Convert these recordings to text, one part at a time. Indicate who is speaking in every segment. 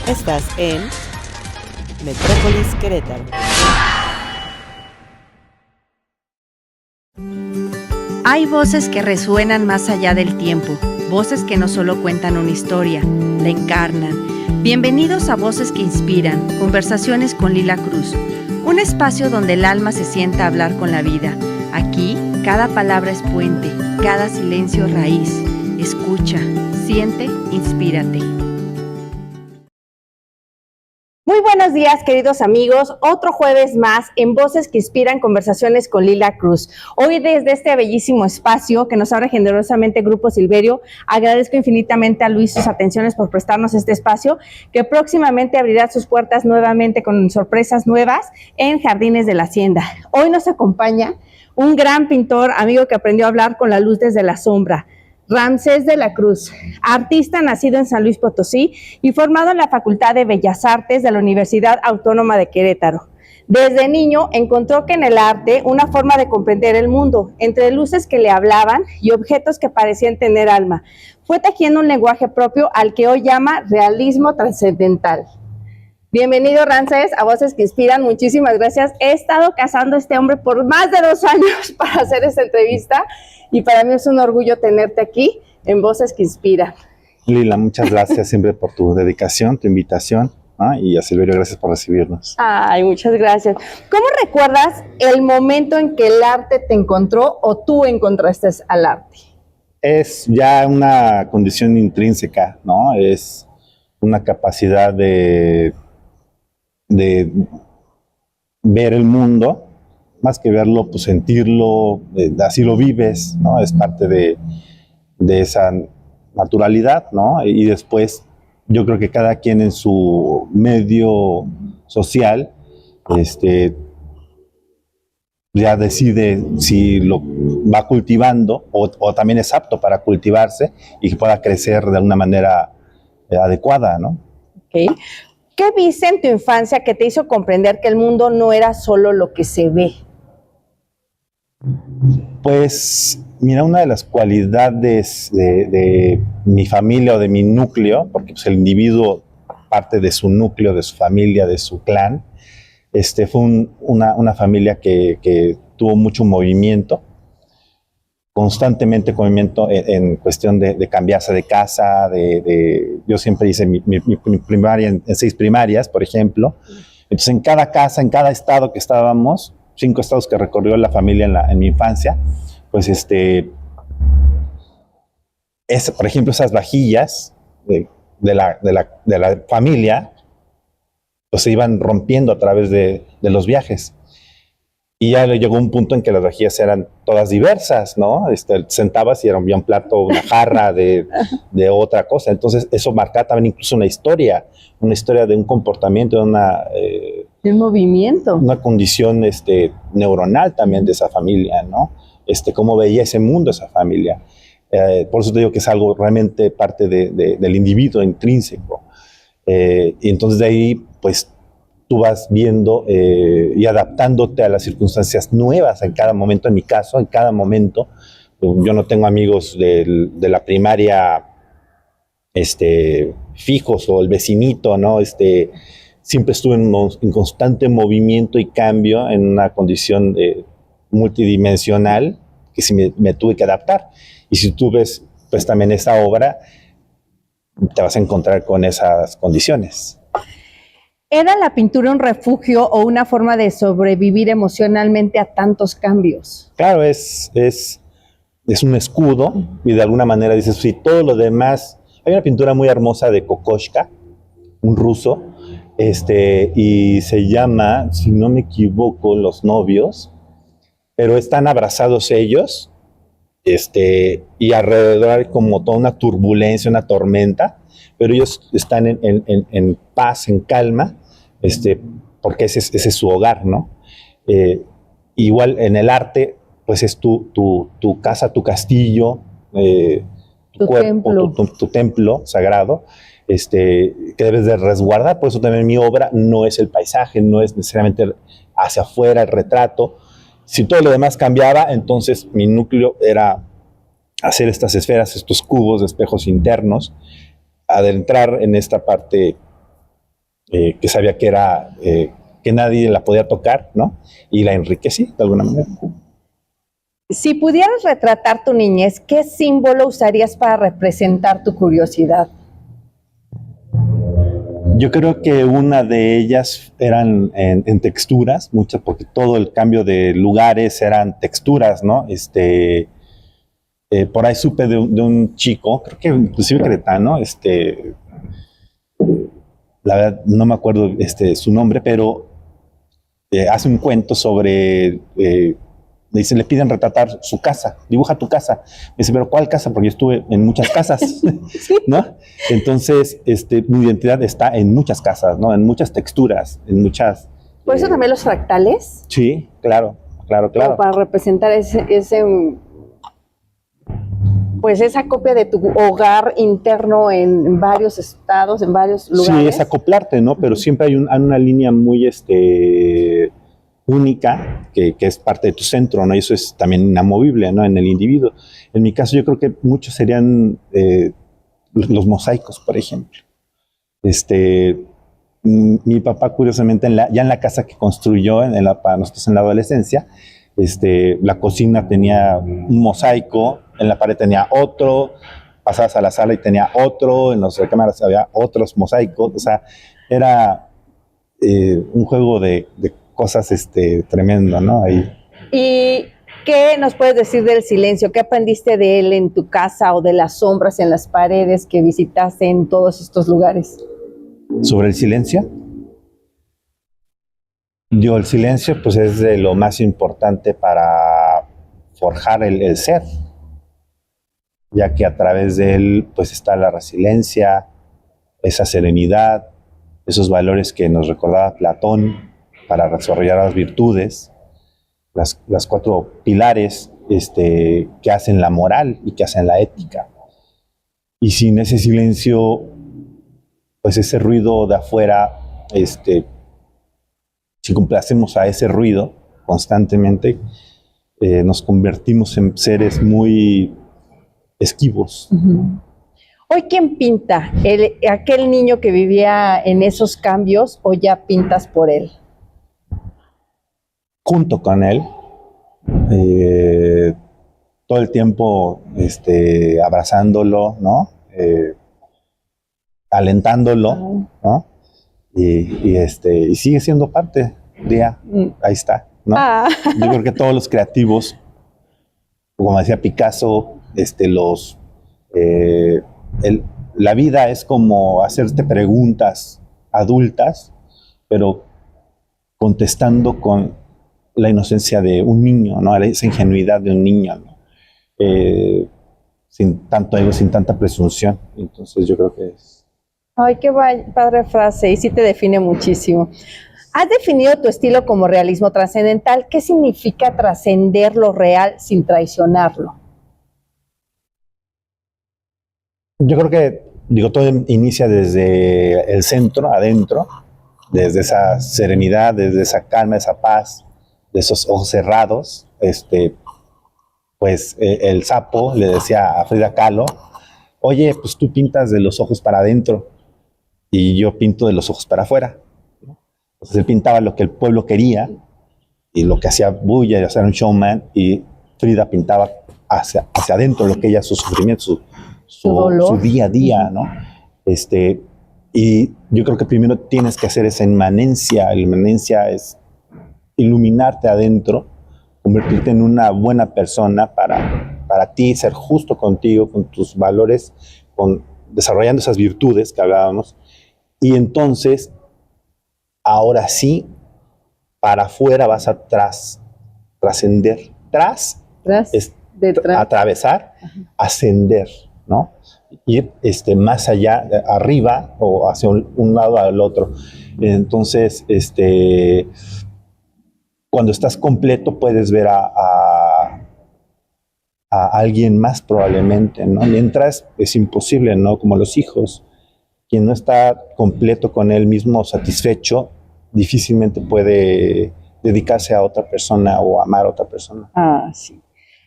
Speaker 1: Estás en Metrópolis Querétaro.
Speaker 2: Hay voces que resuenan más allá del tiempo, voces que no solo cuentan una historia, la encarnan. Bienvenidos a Voces que Inspiran, conversaciones con Lila Cruz, un espacio donde el alma se sienta a hablar con la vida. Aquí, cada palabra es puente, cada silencio raíz. Escucha, siente, inspírate.
Speaker 3: Muy buenos días, queridos amigos. Otro jueves más en Voces que Inspiran, conversaciones con Lila Cruz. Hoy desde este bellísimo espacio que nos abre generosamente Grupo Silverio, agradezco infinitamente a Luis sus atenciones por prestarnos este espacio, que próximamente abrirá sus puertas nuevamente con sorpresas nuevas en Jardines de la Hacienda. Hoy nos acompaña un gran pintor, amigo que aprendió a hablar con la luz desde la sombra, Ramsés de la Cruz, artista nacido en San Luis Potosí y formado en la Facultad de Bellas Artes de la Universidad Autónoma de Querétaro. Desde niño encontró que en el arte una forma de comprender el mundo, entre luces que le hablaban y objetos que parecían tener alma. Fue tejiendo un lenguaje propio al que hoy llama realismo trascendental. Bienvenido, Ramsés, a Voces que Inspiran. Muchísimas gracias. He estado cazando a este hombre por más de 2 años para hacer esta entrevista y para mí es un orgullo tenerte aquí en Voces que Inspiran.
Speaker 4: Lila, muchas gracias siempre por tu dedicación, tu invitación, ¿no? Y a Silverio, gracias por recibirnos.
Speaker 3: Ay, muchas gracias. ¿Cómo recuerdas el momento en que el arte te encontró o tú encontraste al arte?
Speaker 4: Es ya una condición intrínseca, ¿no? Es una capacidad de ver el mundo, más que verlo, pues sentirlo, así lo vives, ¿no? Es parte de esa naturalidad, ¿no? Y después yo creo que cada quien en su medio social, ya decide si lo va cultivando o también es apto para cultivarse y que pueda crecer de una manera adecuada, ¿no?
Speaker 3: Okay. ¿Qué viste en tu infancia que te hizo comprender que el mundo no era solo lo que se ve?
Speaker 4: Pues, mira, una de las cualidades de mi familia o de mi núcleo, porque pues, el individuo parte de su núcleo, de su familia, de su clan, fue una familia que tuvo mucho movimiento, constantemente movimiento en cuestión de cambiarse de casa, yo siempre hice mi primaria en 6 primarias, por ejemplo. Entonces, en cada casa, en cada estado que estábamos, 5 estados que recorrió la familia en mi infancia, pues por ejemplo, esas vajillas de la familia, pues se iban rompiendo a través de los viajes. Y ya llegó un punto en que las vajillas eran todas diversas, ¿no? Sentabas y era un plato, una jarra de otra cosa. Entonces, eso marcaba también incluso una historia de un comportamiento, de
Speaker 3: un movimiento.
Speaker 4: Una condición neuronal también de esa familia, ¿no? Cómo veía ese mundo esa familia. Por eso te digo que es algo realmente parte del individuo intrínseco. Y entonces de ahí, pues, tú vas viendo y adaptándote a las circunstancias nuevas en cada momento. En mi caso, en cada momento, yo no tengo amigos de la primaria fijos o el vecinito, ¿no? Siempre estuve en constante movimiento y cambio en una condición multidimensional que sí me tuve que adaptar. Y si tú ves pues también esta obra, te vas a encontrar con esas condiciones.
Speaker 3: ¿Era la pintura un refugio o una forma de sobrevivir emocionalmente a tantos cambios?
Speaker 4: Claro, es un escudo y de alguna manera dices, si todo lo demás... Hay una pintura muy hermosa de Kokoschka, un ruso, y se llama, si no me equivoco, Los novios, pero están abrazados ellos, y alrededor hay como toda una turbulencia, una tormenta, pero ellos están en paz, en calma, porque ese es su hogar, ¿no? Igual en el arte, pues es tu casa, tu castillo, tu cuerpo, tu templo sagrado, que debes de resguardar. Por eso también mi obra no es el paisaje, no es necesariamente hacia afuera el retrato. Si todo lo demás cambiaba, entonces mi núcleo era hacer estas esferas, estos cubos de espejos internos, adentrar en esta parte que sabía que era que nadie la podía tocar, ¿no? Y la enriquecí de alguna manera.
Speaker 3: Si pudieras retratar tu niñez, ¿qué símbolo usarías para representar tu curiosidad?
Speaker 4: Yo creo que una de ellas eran en texturas, muchas, porque todo el cambio de lugares eran texturas, ¿no? Por ahí supe de un chico, creo que inclusive cretano, la verdad no me acuerdo su nombre, pero hace un cuento sobre, le piden retratar su casa, dibuja tu casa. Me dice, pero ¿cuál casa? Porque yo estuve en muchas casas, ¿no? Entonces, mi identidad está en muchas casas, ¿no? En muchas texturas, en muchas...
Speaker 3: ¿Por eso también los fractales?
Speaker 4: Sí, claro.
Speaker 3: Como para representar pues esa copia de tu hogar interno en varios estados, en varios lugares.
Speaker 4: Sí, es acoplarte, ¿no? Pero siempre hay una línea muy única que es parte de tu centro, ¿no? Y eso es también inamovible, ¿no? En el individuo. En mi caso, yo creo que muchos serían los mosaicos, por ejemplo. Mi papá, curiosamente, ya en la casa que construyó para nosotros en la adolescencia, la cocina tenía un mosaico, en la pared tenía otro, pasabas a la sala y tenía otro, en las recámaras había otros mosaicos, o sea, era un juego de cosas tremendo, ¿no? Ahí.
Speaker 3: ¿Y qué nos puedes decir del silencio? ¿Qué aprendiste de él en tu casa o de las sombras en las paredes que visitaste en todos estos lugares?
Speaker 4: ¿Sobre el silencio? El silencio pues es de lo más importante para forjar el ser, ya que a través de él pues está la resiliencia, esa serenidad, esos valores que nos recordaba Platón para desarrollar las virtudes, las 4 pilares que hacen la moral y que hacen la ética. Y sin ese silencio, pues ese ruido de afuera, si complacemos a ese ruido constantemente, nos convertimos en seres muy esquivos.
Speaker 3: Uh-huh. ¿Hoy quién pinta? ¿Aquel niño que vivía en esos cambios o ya pintas por él?
Speaker 4: Junto con él, todo el tiempo abrazándolo, ¿no? Alentándolo, ¿no? Y sigue siendo parte de ahí está, ¿no? Yo creo que todos los creativos, como decía Picasso, la vida es como hacerte preguntas adultas, pero contestando con la inocencia de un niño, ¿no? Esa ingenuidad de un niño, ¿no? Sin tanto ego, sin tanta presunción. Entonces yo creo que es...
Speaker 3: Ay, qué padre frase, y sí te define muchísimo. Has definido tu estilo como realismo trascendental. ¿Qué significa trascender lo real sin traicionarlo?
Speaker 4: Yo creo que, todo inicia desde el centro, adentro, desde esa serenidad, desde esa calma, esa paz, de esos ojos cerrados. Pues el sapo le decía a Frida Kahlo, oye, pues tú pintas de los ojos para adentro y yo pinto de los ojos para afuera. Entonces él pintaba lo que el pueblo quería y lo que hacía bulla y hacer un showman, y Frida pintaba hacia adentro lo que ella, su sufrimiento, su día a día, ¿no? Y yo creo que primero tienes que hacer esa inmanencia. La inmanencia es iluminarte adentro, convertirte en una buena persona para ti, ser justo contigo, con tus valores, desarrollando esas virtudes que hablábamos. Y entonces, ahora sí, para afuera vas a trascender. Atravesar, ascender, ¿no? Ir más allá, arriba o hacia un lado al otro. Entonces, cuando estás completo puedes ver a alguien más probablemente, ¿no? Mientras es imposible, ¿no? Como los hijos. Quien no está completo con él mismo, satisfecho, difícilmente puede dedicarse a otra persona o amar a otra persona.
Speaker 3: Sí.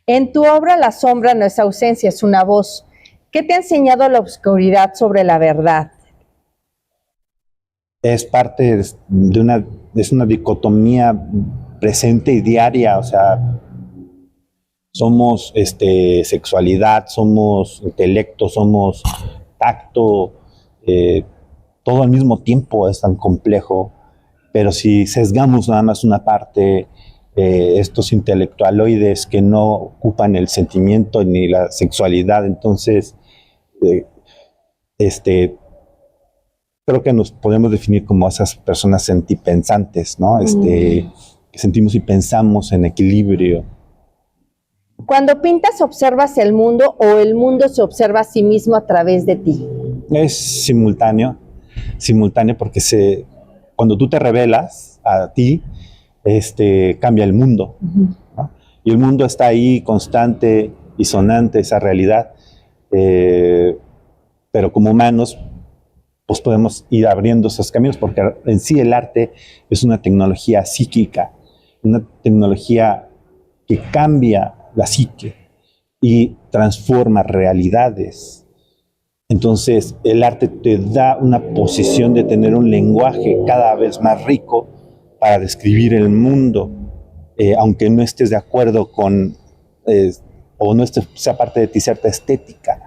Speaker 3: En tu obra la sombra no es ausencia, es una voz. ¿Qué te ha enseñado la oscuridad sobre la verdad?
Speaker 4: es parte de es una dicotomía presente y diaria, o sea, somos sexualidad, somos intelecto, somos tacto, todo al mismo tiempo es tan complejo, pero si sesgamos nada más una parte, estos intelectualoides que no ocupan el sentimiento ni la sexualidad, entonces creo que nos podemos definir como esas personas sentipensantes, ¿no? Que sentimos y pensamos en equilibrio.
Speaker 3: Cuando pintas, ¿observas el mundo o el mundo se observa a sí mismo a través de ti?
Speaker 4: Es simultáneo porque cuando tú te revelas a ti, cambia el mundo, ¿no? Y el mundo está ahí constante y sonante, esa realidad, pero como humanos pues podemos ir abriendo esos caminos, porque en sí el arte es una tecnología psíquica, una tecnología que cambia la psique y transforma realidades. Entonces el arte te da una posición de tener un lenguaje cada vez más rico para describir el mundo, aunque no estés de acuerdo con, o no sea parte de ti cierta estética,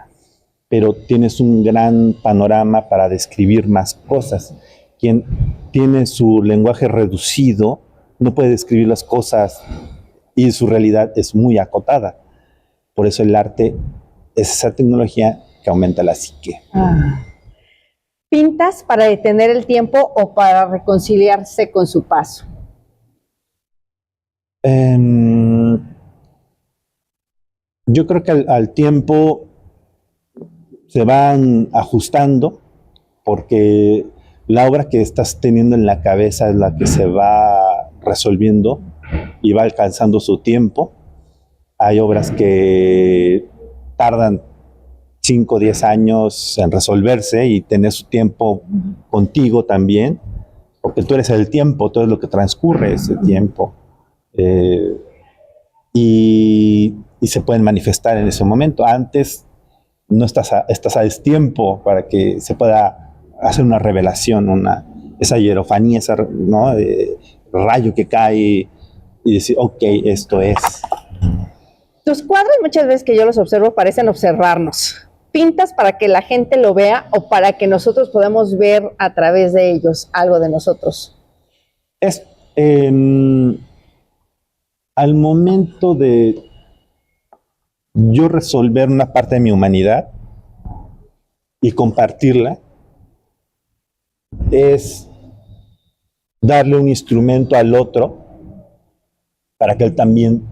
Speaker 4: pero tienes un gran panorama para describir más cosas. Quien tiene su lenguaje reducido no puede describir las cosas y su realidad es muy acotada. Por eso el arte es esa tecnología que aumenta la psique.
Speaker 3: ¿Pintas para detener el tiempo o para reconciliarse con su paso?
Speaker 4: Yo creo que al tiempo se van ajustando, porque la obra que estás teniendo en la cabeza es la que se va resolviendo y va alcanzando su tiempo. Hay obras que tardan 5 o 10 años en resolverse y tener su tiempo contigo también, porque tú eres el tiempo, todo es lo que transcurre ese tiempo. Y se pueden manifestar en ese momento. Antes no estás a destiempo para que se pueda hacer una revelación, esa hierofanía, ¿no? Rayo que cae y decir, ok, esto es.
Speaker 3: Tus cuadros, muchas veces que yo los observo, parecen observarnos. ¿Pintas para que la gente lo vea o para que nosotros podamos ver a través de ellos algo de nosotros?
Speaker 4: Al momento de yo resolver una parte de mi humanidad y compartirla, es darle un instrumento al otro para que él también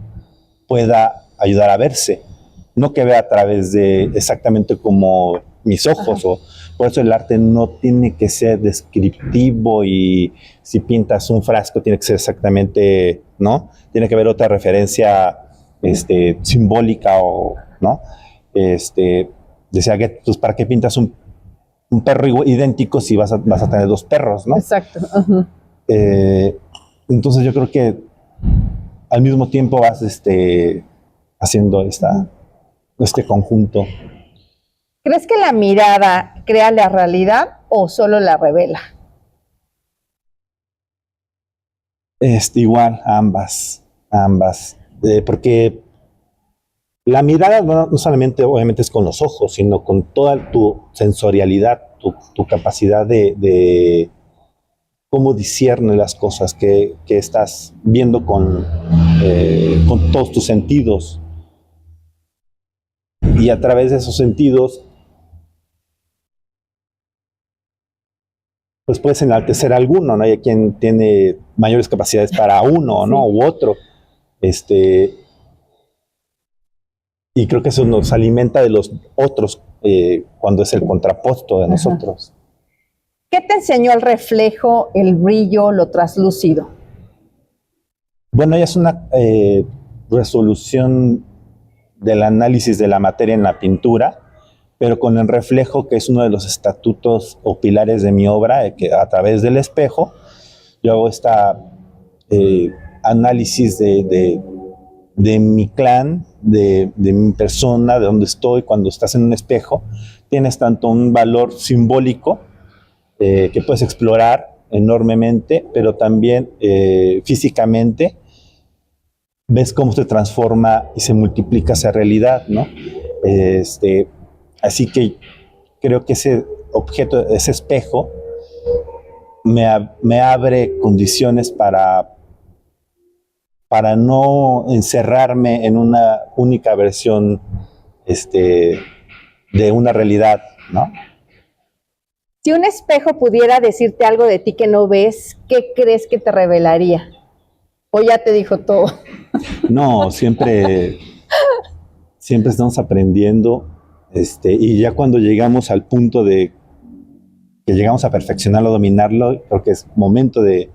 Speaker 4: pueda ayudar a verse, no que vea a través de exactamente como mis ojos. Por eso el arte no tiene que ser descriptivo, y si pintas un frasco tiene que ser exactamente, ¿no? Tiene que haber otra referencia simbólica, o ¿no? Decía que, pues, ¿para qué pintas un perro idéntico si vas a tener 2 perros, ¿no?
Speaker 3: Exacto.
Speaker 4: Entonces yo creo que al mismo tiempo vas haciendo este conjunto.
Speaker 3: ¿Crees que la mirada crea la realidad o solo la revela?
Speaker 4: Igual, ambas. Porque la mirada no solamente obviamente es con los ojos, sino con toda tu sensorialidad, tu capacidad de cómo discierne las cosas que estás viendo con todos tus sentidos. Y a través de esos sentidos, pues puedes enaltecer a alguno, ¿no? Hay quien tiene mayores capacidades para uno, ¿no? U otro. Y creo que eso nos alimenta de los otros cuando es el contrapuesto de nosotros.
Speaker 3: ¿Qué te enseñó el reflejo, el brillo, lo traslúcido?
Speaker 4: Bueno, ya es una resolución del análisis de la materia en la pintura, pero con el reflejo, que es uno de los estatutos o pilares de mi obra, que a través del espejo yo hago análisis de mi clan, de mi persona, de dónde estoy. Cuando estás en un espejo, tienes tanto un valor simbólico que puedes explorar enormemente, pero también físicamente ves cómo se transforma y se multiplica esa realidad, ¿no? Así que creo que ese objeto, ese espejo, me abre condiciones para no encerrarme en una única versión de una realidad, ¿no?
Speaker 3: Si un espejo pudiera decirte algo de ti que no ves, ¿qué crees que te revelaría? ¿O ya te dijo todo?
Speaker 4: No, siempre estamos aprendiendo, y ya cuando llegamos al punto de que llegamos a perfeccionarlo, dominarlo, creo que es momento de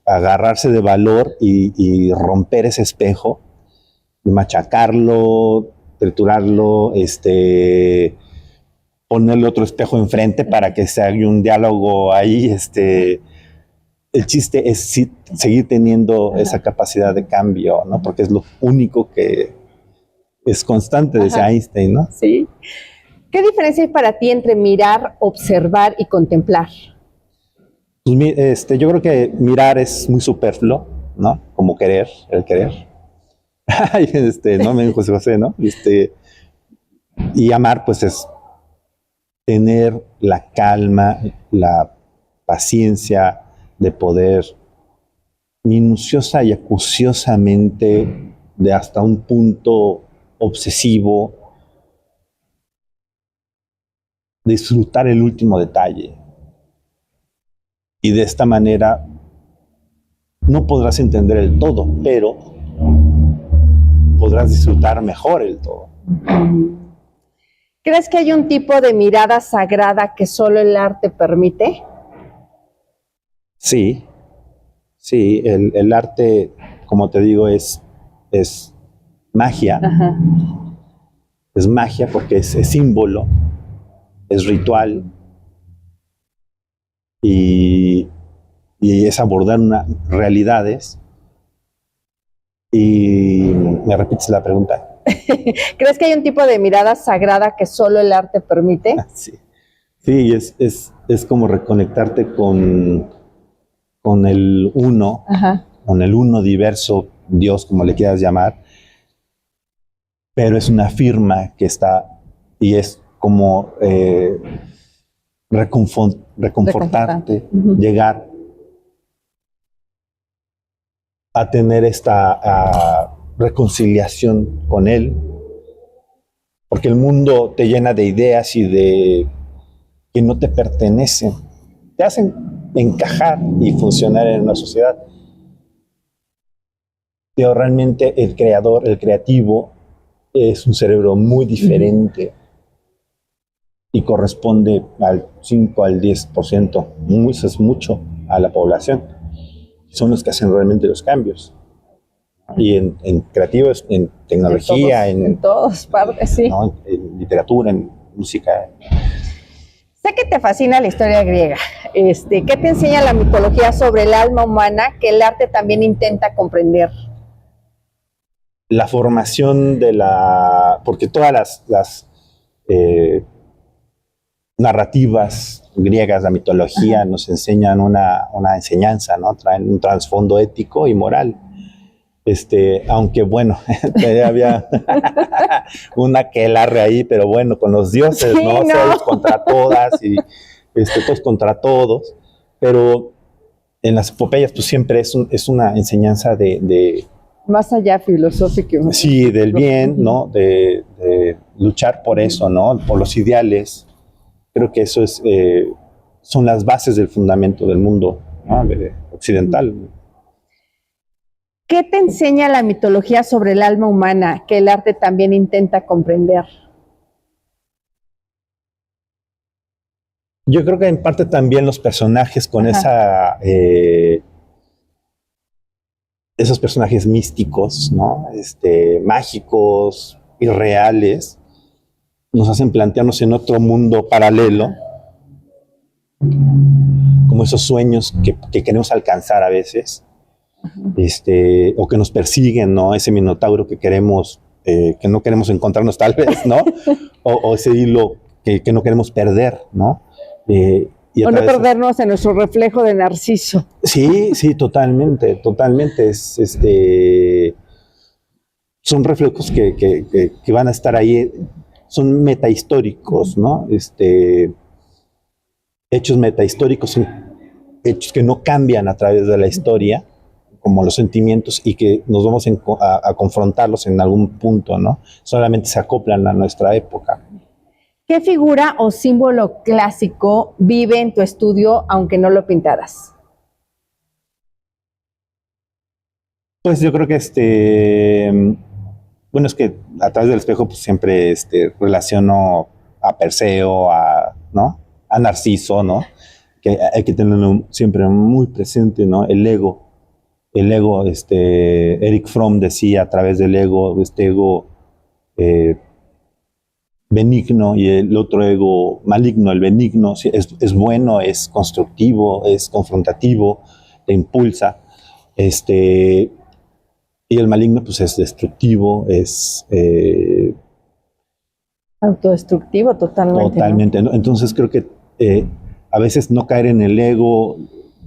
Speaker 4: agarrarse de valor y romper ese espejo, machacarlo, triturarlo, ponerle otro espejo enfrente para que se haga un diálogo ahí. El chiste es seguir teniendo esa capacidad de cambio, ¿no? Porque es lo único que es constante, decía Einstein, ¿no?
Speaker 3: Sí. ¿Qué diferencia hay para ti entre mirar, observar y contemplar?
Speaker 4: Pues, yo creo que mirar es muy superfluo, ¿no? Como querer, el querer. ¿No? Me dijo José, ¿no? Y amar, pues, es tener la calma, la paciencia de poder minuciosa y acuciosamente, de hasta un punto obsesivo, disfrutar el último detalle. Y de esta manera no podrás entender el todo, pero podrás disfrutar mejor el todo.
Speaker 3: ¿Crees que hay un tipo de mirada sagrada que solo el arte permite?
Speaker 4: Sí, el arte, como te digo, es magia.
Speaker 3: Ajá.
Speaker 4: Es magia porque es símbolo, es ritual, y es abordar realidades. Y me repites la pregunta.
Speaker 3: ¿Crees que hay un tipo de mirada sagrada que solo el arte permite?
Speaker 4: Sí, es como reconectarte con el uno, con el uno diverso, Dios, como le quieras llamar, pero es una firma que está, y es como reconfortarte, llegar a tener esta reconciliación con Él, porque el mundo te llena de ideas y de que no te pertenecen, te hacen encajar y funcionar en una sociedad. Pero realmente el creador, el creativo, es un cerebro muy diferente y corresponde al 5 al 10%, eso es mucho, a la población. Son los que hacen realmente los cambios. Y en creativos, en tecnología,
Speaker 3: en todas partes, sí.
Speaker 4: ¿no? En literatura, en música.
Speaker 3: Sé que te fascina la historia griega. ¿Qué te enseña la mitología sobre el alma humana que el arte también intenta comprender?
Speaker 4: La formación porque todas las narrativas griegas, la mitología, nos enseñan una enseñanza, ¿no? Traen un trasfondo ético y moral. Aunque bueno, había una aquelarre ahí, pero bueno, con los dioses, sí, ¿no? Todos contra todas y todos contra todos. Pero en las epopeyas, pues siempre es una enseñanza de
Speaker 3: más allá filosófico.
Speaker 4: Sí, del bien, ¿no? De luchar por eso, ¿no? Por los ideales. Creo que eso son las bases del fundamento del mundo, ¿no? Occidental.
Speaker 3: ¿Qué te enseña la mitología sobre el alma humana que el arte también intenta comprender?
Speaker 4: Yo creo que en parte también los personajes con esos personajes místicos, ¿no? Mágicos, irreales, nos hacen plantearnos en otro mundo paralelo, como esos sueños que queremos alcanzar a veces, o que nos persiguen, ¿no? Ese minotauro que queremos, que no queremos encontrarnos tal vez, ¿no? o ese hilo que no queremos perder, ¿no? y a
Speaker 3: O no
Speaker 4: través-
Speaker 3: perdernos en nuestro reflejo de Narciso.
Speaker 4: Sí, sí, totalmente, totalmente. Son reflejos que van a estar ahí, son metahistóricos, ¿no? Hechos metahistóricos son hechos que no cambian a través de la historia, como los sentimientos, y que nos vamos a confrontarlos en algún punto, ¿no? Solamente se acoplan a nuestra época.
Speaker 3: ¿Qué figura o símbolo clásico vive en tu estudio aunque no lo pintaras?
Speaker 4: Pues yo creo que bueno, es que a través del espejo pues siempre relaciono a Perseo, ¿no? A Narciso, ¿no? Que hay que tenerlo siempre muy presente, ¿no? El ego, Eric Fromm decía a través del ego, este ego benigno y el otro ego maligno. El benigno sí, es bueno, es constructivo, es confrontativo, te impulsa, y el maligno pues es destructivo, es
Speaker 3: Autodestructivo totalmente.
Speaker 4: totalmente, ¿no? Entonces creo que a veces no caer en el ego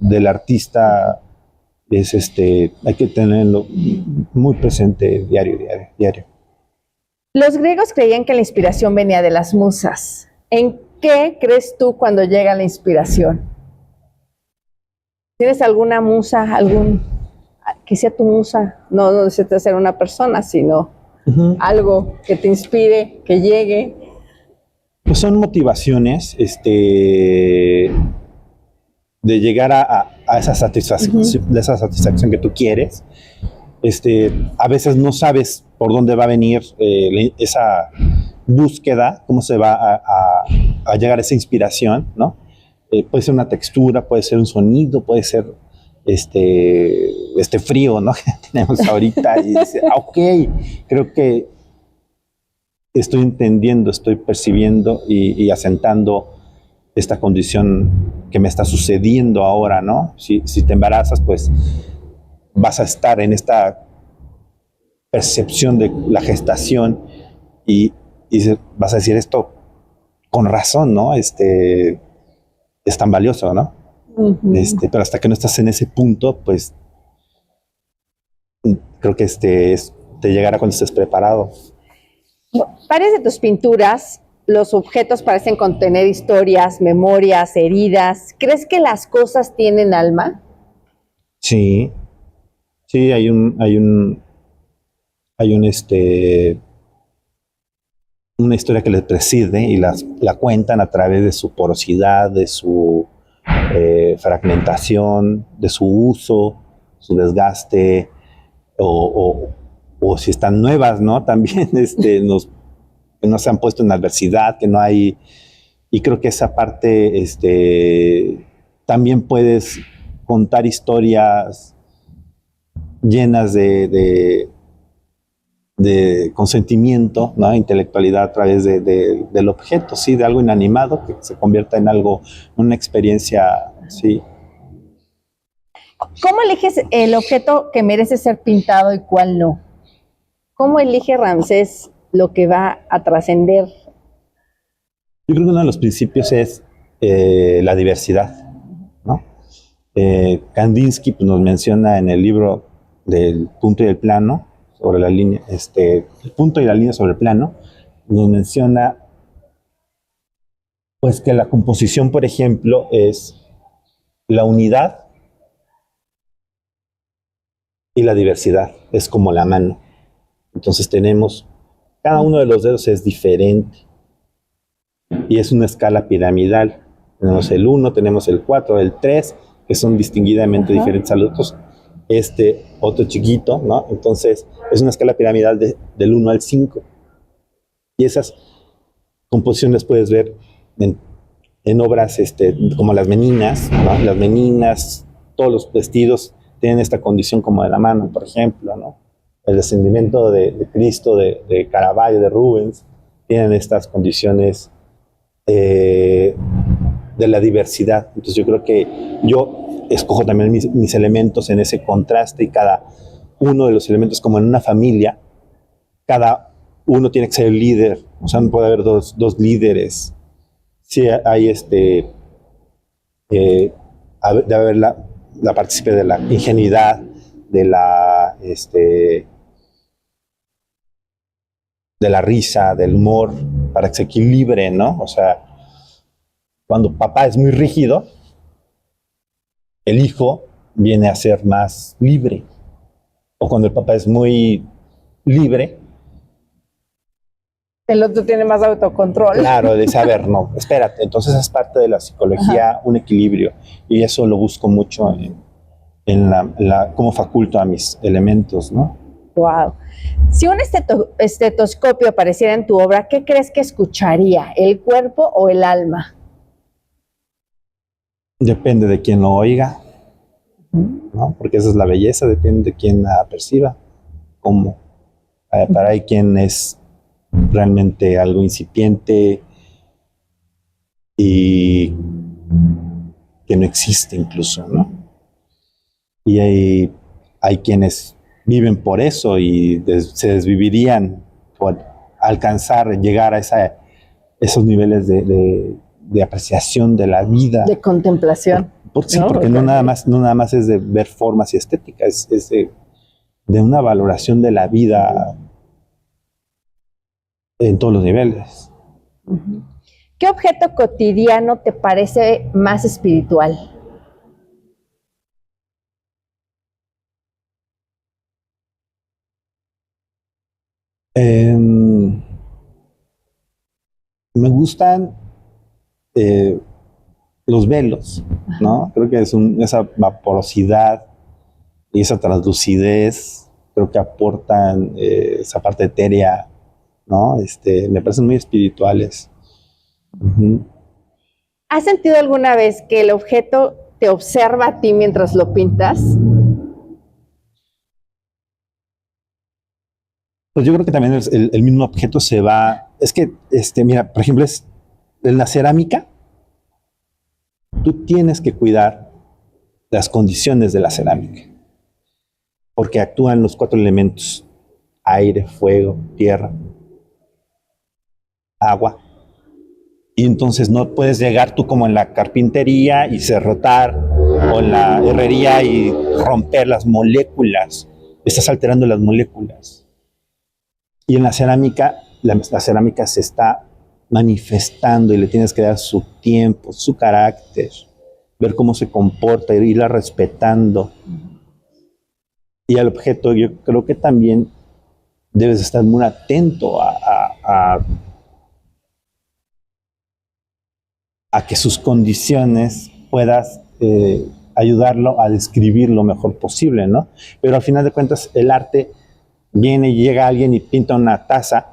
Speaker 4: del artista hay que tenerlo muy presente diario.
Speaker 3: Los griegos creían que la inspiración venía de las musas. ¿En qué crees tú cuando llega la inspiración? ¿Tienes alguna musa, que sea tu musa? No necesita ser una persona, sino algo que te inspire, que llegue.
Speaker 4: Pues son motivaciones de llegar a esa satisfacción, de esa satisfacción que tú quieres. A veces no sabes por dónde va a venir esa búsqueda, cómo se va a llegar a esa inspiración, ¿no? Puede ser una textura, puede ser un sonido, puede ser este frío, ¿no? Que tenemos ahorita, y dice, ok, creo que estoy entendiendo, estoy percibiendo y asentando esta condición que me está sucediendo ahora, ¿no? Si te embarazas, pues vas a estar en esta percepción de la gestación y vas a decir esto con razón, ¿no? Es tan valioso, ¿no? Pero hasta que no estás en ese punto, pues creo que te llegará cuando estés preparado.
Speaker 3: Varias de tus pinturas, los objetos parecen contener historias, memorias, heridas. ¿Crees que las cosas tienen alma?
Speaker 4: Sí, hay una historia que les preside y la cuentan a través de su porosidad, de su fragmentación, de su uso, su desgaste, o si están nuevas, ¿no? También que no se han puesto en adversidad, que no hay. Y creo que esa parte también puedes contar historias llenas de consentimiento, ¿no? Intelectualidad a través del objeto, sí, de algo inanimado que se convierta en algo, una experiencia, sí.
Speaker 3: ¿Cómo eliges el objeto que merece ser pintado y cuál no? ¿Cómo elige Ramsés lo que va a trascender?
Speaker 4: Yo creo que uno de los principios es la diversidad, ¿no? Kandinsky pues, nos menciona en el libro del punto y el plano, sobre la línea, el punto y la línea sobre el plano, nos menciona pues que la composición, por ejemplo, es la unidad y la diversidad, es como la mano. Entonces cada uno de los dedos es diferente y es una escala piramidal. Tenemos el 1, tenemos el 4, el 3, que son distinguidamente diferentes a los otros. Otro chiquito, ¿no? Entonces es una escala piramidal del 1 al 5. Y esas composiciones puedes ver en obras como las meninas, ¿no? Las meninas, todos los vestidos tienen esta condición como de la mano, por ejemplo, ¿no? El descendimiento de Cristo, de Caravaggio, de Rubens, tienen estas condiciones de la diversidad. Entonces yo creo que yo escojo también mis elementos en ese contraste, y cada uno de los elementos, como en una familia, cada uno tiene que ser el líder. O sea, no puede haber dos líderes. Sí hay debe haber la partícipe de la ingenuidad, de la risa, del humor, para que se equilibre, ¿no? O sea, cuando papá es muy rígido, el hijo viene a ser más libre. O cuando el papá es muy libre,
Speaker 3: El otro tiene más autocontrol.
Speaker 4: claro, de saber, no, espérate. Entonces es parte de la psicología, un equilibrio. Y eso lo busco mucho en cómo faculto a mis elementos, ¿no?
Speaker 3: Wow. Si un estetoscopio apareciera en tu obra, ¿qué crees que escucharía? ¿El cuerpo o el alma?
Speaker 4: Depende de quién lo oiga, ¿no? Porque esa es la belleza, depende de quién la perciba. Cómo. Para hay quien es realmente algo incipiente y que no existe incluso, ¿no? Y hay quienes viven por eso y se desvivirían por alcanzar, llegar a esos niveles de apreciación de la vida.
Speaker 3: De contemplación.
Speaker 4: Sí, ¿no? Porque no nada más es de ver formas y estética, es de una valoración de la vida en todos los niveles.
Speaker 3: ¿Qué objeto cotidiano te parece más espiritual?
Speaker 4: Me gustan los velos, ¿no? Creo que esa vaporosidad y esa translucidez, creo que aportan esa parte etérea, ¿no? Me parecen muy espirituales.
Speaker 3: ¿Has sentido alguna vez que el objeto te observa a ti mientras lo pintas?
Speaker 4: Pues yo creo que también el mismo objeto se va. Es que, mira, por ejemplo, en la cerámica, tú tienes que cuidar las condiciones de la cerámica, porque actúan los 4 elementos: aire, fuego, tierra, agua. Y entonces no puedes llegar tú como en la carpintería y cerrotar, o en la herrería y romper las moléculas. Estás alterando las moléculas. Y en la cerámica, la cerámica se está manifestando y le tienes que dar su tiempo, su carácter, ver cómo se comporta, irla respetando. Y al objeto yo creo que también debes estar muy atento a que sus condiciones puedas ayudarlo a describir lo mejor posible, ¿no? Pero al final de cuentas el arte viene y llega alguien y pinta una taza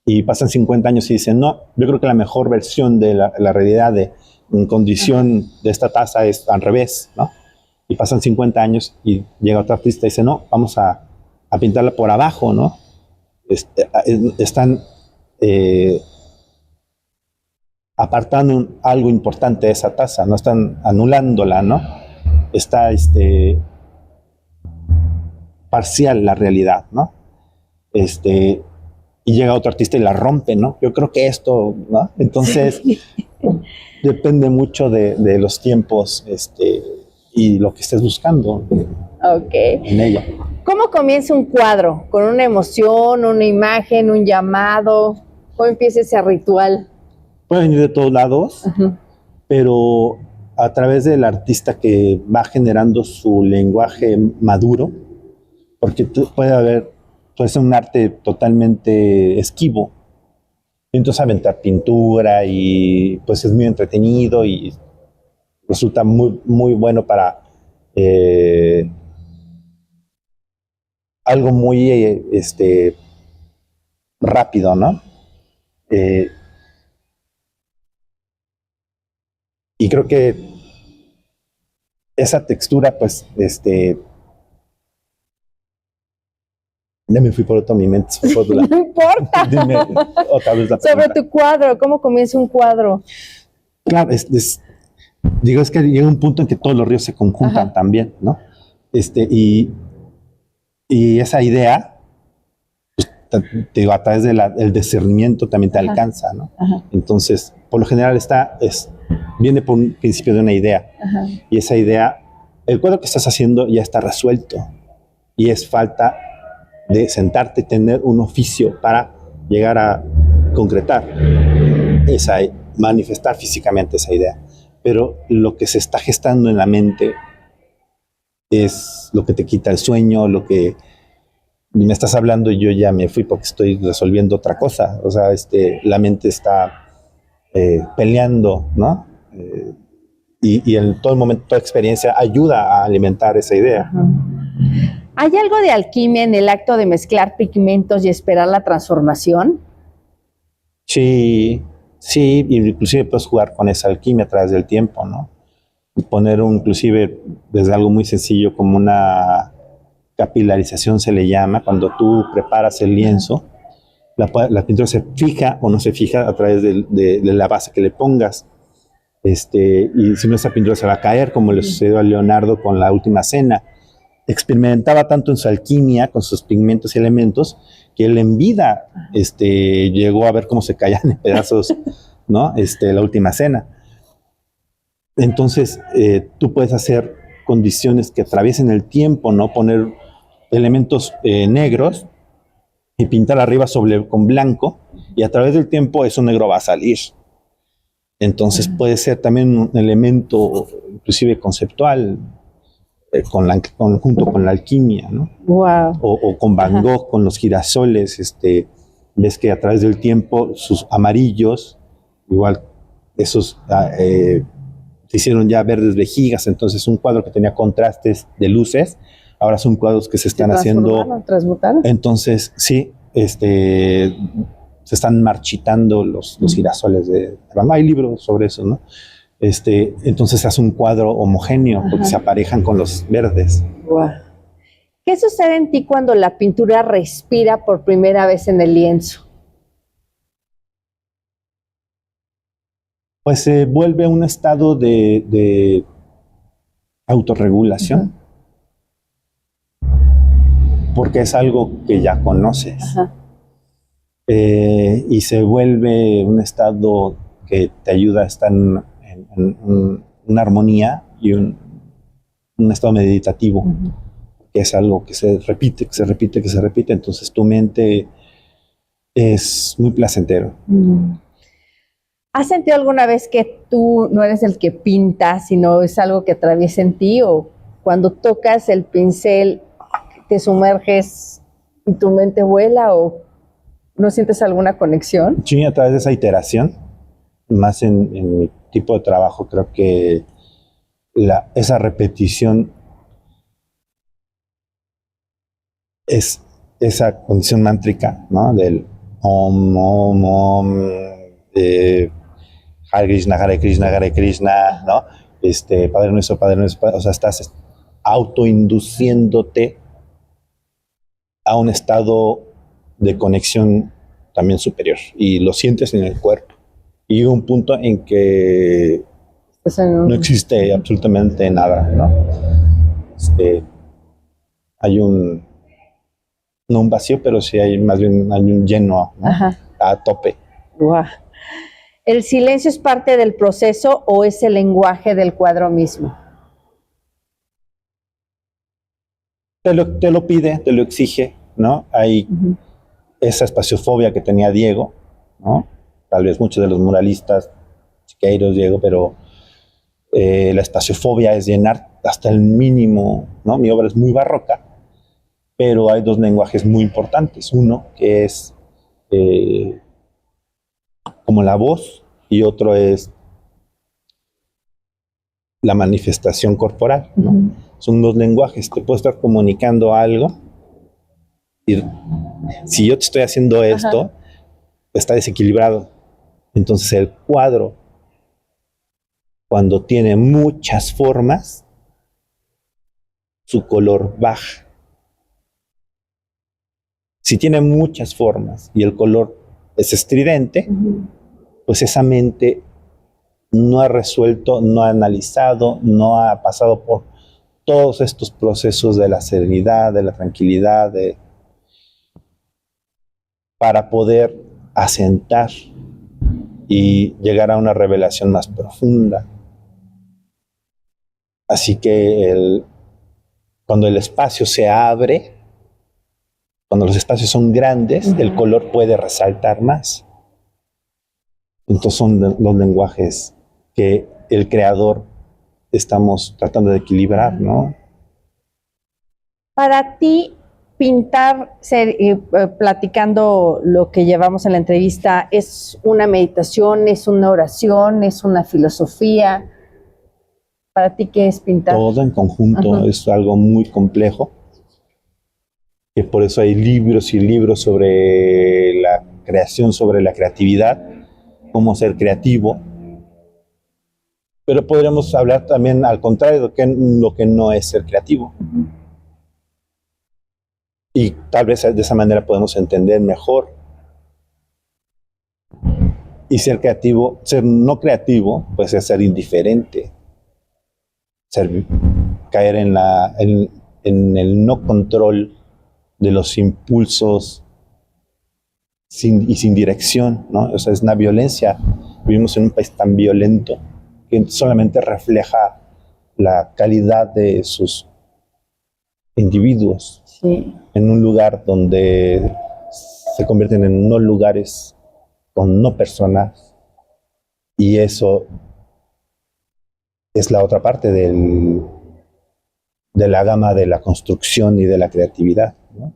Speaker 4: y pasan 50 años y dicen, no, yo creo que la mejor versión de la realidad en condición de esta taza es al revés, ¿no? Y pasan 50 años y llega otro artista y dice, no, vamos a pintarla por abajo, ¿no? Están apartando algo importante de esa taza, no están anulándola, ¿no? Está parcial la realidad, ¿no? Y llega otro artista y la rompe, ¿no? Yo creo que esto, ¿no? Entonces, depende mucho de los tiempos y lo que estés buscando en ella.
Speaker 3: ¿Cómo comienza un cuadro? ¿Con una emoción, una imagen, un llamado? ¿Cómo empieza ese ritual?
Speaker 4: Puede venir de todos lados, pero a través del artista que va generando su lenguaje maduro, porque puede ser un arte totalmente esquivo. Entonces aventar pintura y pues es muy entretenido y resulta muy, muy bueno para algo muy rápido, ¿no? Y creo que esa textura, pues, ya me fui por otro, mi mente se fue por
Speaker 3: No importa.
Speaker 4: Dime otra vez la pregunta.
Speaker 3: Sobre tu cuadro, ¿cómo comienza un cuadro?
Speaker 4: Claro, digo, es que llega un punto en que todos los ríos se conjuntan también, ¿no? Y esa idea, pues, te digo, a través del discernimiento también te alcanza, ¿no? Entonces, por lo general viene por un principio de una idea.
Speaker 3: Ajá.
Speaker 4: Y esa idea, el cuadro que estás haciendo ya está resuelto. Y es falta de sentarte y tener un oficio para llegar a concretar manifestar físicamente esa idea. Pero lo que se está gestando en la mente es lo que te quita el sueño, lo que me estás hablando y yo ya me fui porque estoy resolviendo otra cosa. O sea, la mente está peleando, ¿no? Y en todo momento, toda experiencia ayuda a alimentar esa idea.
Speaker 3: Ajá. ¿Hay algo de alquimia en el acto de mezclar pigmentos y esperar la transformación?
Speaker 4: Sí, sí, inclusive puedes jugar con esa alquimia a través del tiempo, ¿no? Y poner inclusive desde algo muy sencillo como una capilarización se le llama, cuando tú preparas el lienzo, la pintura se fija o no se fija a través de la base que le pongas. Y si no, esa pintura se va a caer, como le sucedió a Leonardo con La Última Cena. Experimentaba tanto en su alquimia, con sus pigmentos y elementos, que él en vida llegó a ver cómo se caían en pedazos, ¿no? La Última Cena. Entonces, tú puedes hacer condiciones que atraviesen el tiempo, ¿no? Poner elementos negros y pintar arriba con blanco, y a través del tiempo eso negro va a salir. Entonces puede ser también un elemento inclusive conceptual, junto con la alquimia, ¿no?
Speaker 3: Wow.
Speaker 4: O con Van Gogh, con los girasoles, ves que a través del tiempo sus amarillos, igual esos se hicieron ya verdes vejigas, entonces un cuadro que tenía contrastes de luces, ahora son cuadros que se están haciendo.
Speaker 3: ¿Transmutaron?
Speaker 4: Entonces, sí, se están marchitando los girasoles de Van Gogh. Hay libros sobre eso, ¿no? Entonces se hace un cuadro homogéneo porque se aparejan con los verdes.
Speaker 3: Wow. ¿Qué sucede en ti cuando la pintura respira por primera vez en el lienzo?
Speaker 4: Pues se vuelve un estado de autorregulación, porque es algo que ya conoces. Y se vuelve un estado que te ayuda a estar en una armonía y un estado meditativo, que es algo que se repite, que se repite, que se repite. Entonces tu mente es muy placentero.
Speaker 3: ¿Has sentido alguna vez que tú no eres el que pinta, sino es algo que atraviesa en ti? ¿O cuando tocas el pincel te sumerges y tu mente vuela? ¿O no sientes alguna conexión?
Speaker 4: Sí, a través de esa iteración, más en mi tipo de trabajo, creo que esa repetición es esa condición mántrica, ¿no? Del om, om, om, Hare Krishna, Hare Krishna, ¿no? Padre Nuestro, Padre Nuestro, o sea, estás autoinduciéndote a un estado de conexión también superior, y lo sientes en el cuerpo. Y un punto en que no existe absolutamente nada, ¿no? Hay no un vacío, pero sí hay más bien hay un lleno, ¿no? A tope.
Speaker 3: Wow. ¿El silencio es parte del proceso o es el lenguaje del cuadro mismo?
Speaker 4: Te lo pide, te lo exige, ¿no? Hay esa espaciofobia que tenía Diego, ¿no? Tal vez muchos de los muralistas, Siqueiros, Diego, pero la espaciofobia es llenar hasta el mínimo, ¿no? Mi obra es muy barroca, pero hay dos lenguajes muy importantes. Uno que es como la voz, y otro es la manifestación corporal, ¿no? Son dos lenguajes. Te puedo estar comunicando algo, y si yo te estoy haciendo esto, está desequilibrado. Entonces el cuadro, cuando tiene muchas formas, su color baja. Si tiene muchas formas y el color es estridente, pues esa mente no ha resuelto, no ha analizado, no ha pasado por todos estos procesos de la serenidad, de la tranquilidad, para poder asentar y llegar a una revelación más profunda. Así que cuando el espacio se abre, cuando los espacios son grandes, el color puede resaltar más. Entonces son los lenguajes que el creador estamos tratando de equilibrar, ¿no?
Speaker 3: Para ti, pintar, platicando lo que llevamos en la entrevista, ¿es una meditación, es una oración, es una filosofía? ¿Para ti qué es pintar?
Speaker 4: Todo en conjunto es algo muy complejo, que por eso hay libros y libros sobre la creación, sobre la creatividad, cómo ser creativo. Pero podríamos hablar también al contrario de lo que no es ser creativo. Y tal vez de esa manera podemos entender mejor. Y ser creativo, ser no creativo, pues es ser indiferente. Caer en el no control de los impulsos y sin dirección, ¿no? O sea, es una violencia. Vivimos en un país tan violento que solamente refleja la calidad de sus individuos.
Speaker 3: Sí.
Speaker 4: En un lugar donde se convierten en no lugares con no personas, y eso es la otra parte de la gama de la construcción y de la creatividad, ¿no?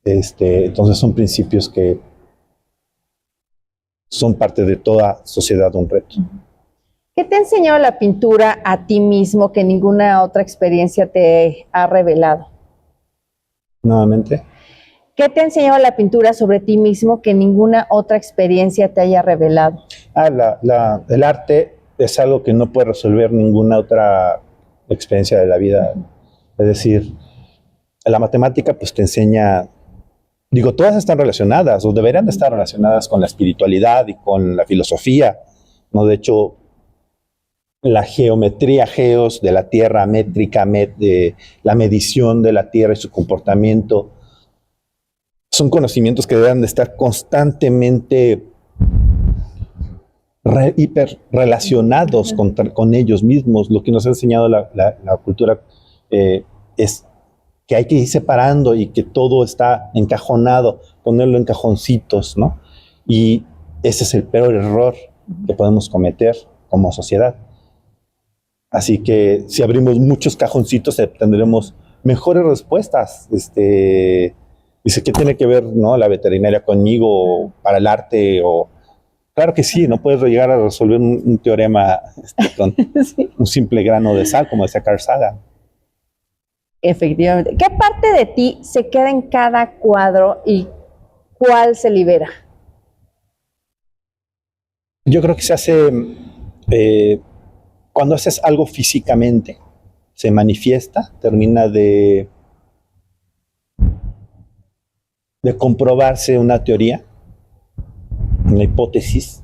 Speaker 4: Entonces son principios que son parte de toda sociedad un reto.
Speaker 3: ¿Qué te ha enseñado la pintura a ti mismo que ninguna otra experiencia te ha revelado?
Speaker 4: Nuevamente.
Speaker 3: ¿Qué te ha enseñado la pintura sobre ti mismo que ninguna otra experiencia te haya revelado?
Speaker 4: El arte es algo que no puede resolver ninguna otra experiencia de la vida. Es decir, la matemática pues te enseña, digo, todas están relacionadas o deberían de estar relacionadas con la espiritualidad y con la filosofía, ¿no? De hecho, la geometría, geos de la Tierra, métrica, la medición de la Tierra y su comportamiento, son conocimientos que deben de estar constantemente hiper relacionados con ellos mismos. Lo que nos ha enseñado la cultura es que hay que ir separando y que todo está encajonado, ponerlo en cajoncitos, ¿no? Y ese es el peor error que podemos cometer como sociedad. Así que si abrimos muchos cajoncitos tendremos mejores respuestas. Dice, ¿qué tiene que ver, no, la veterinaria conmigo para el arte? Claro que sí, no puedes llegar a resolver un teorema con sí, un simple grano de sal, como decía Carl Sagan.
Speaker 3: Efectivamente. ¿Qué parte de ti se queda en cada cuadro y cuál se libera?
Speaker 4: Yo creo que se hace, cuando haces algo físicamente, se manifiesta, termina de comprobarse una teoría, una hipótesis.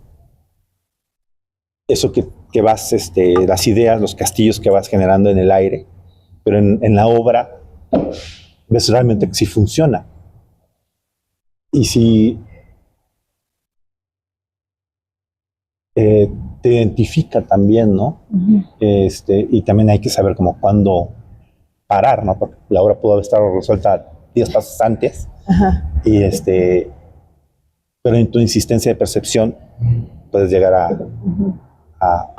Speaker 4: Eso que vas, las ideas, los castillos que vas generando en el aire, pero en la obra ves realmente que sí funciona. Y si te identifica también, ¿no? Y también hay que saber como cuándo parar, ¿no? Porque la obra pudo haber estado resuelta 10 pasos antes. Ajá. Pero en tu insistencia de percepción puedes llegar a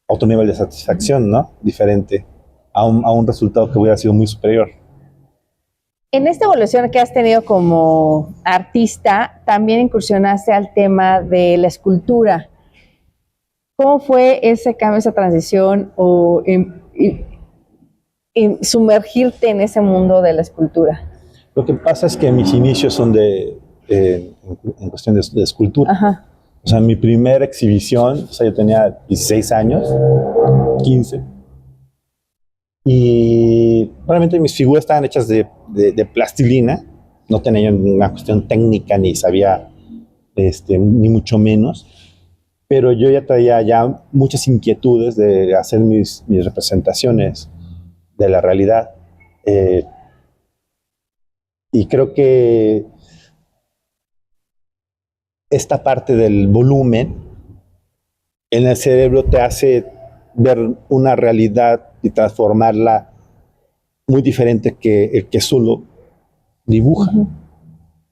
Speaker 4: otro nivel de satisfacción, ¿no? Diferente a un resultado que hubiera sido muy superior.
Speaker 3: En esta evolución que has tenido como artista, también incursionaste al tema de la escultura. ¿Cómo fue ese cambio, esa transición o sumergirte en ese mundo de la escultura?
Speaker 4: Lo que pasa es que mis inicios son en cuestión de escultura. Ajá. O sea, mi primera exhibición, o sea, yo tenía 16 años, 15. Y realmente mis figuras estaban hechas de plastilina, no tenía una cuestión técnica, ni sabía, ni mucho menos, pero yo ya traía ya muchas inquietudes de hacer mis representaciones de la realidad. Y creo que esta parte del volumen en el cerebro te hace ver una realidad y transformarla muy diferente que el que solo dibuja,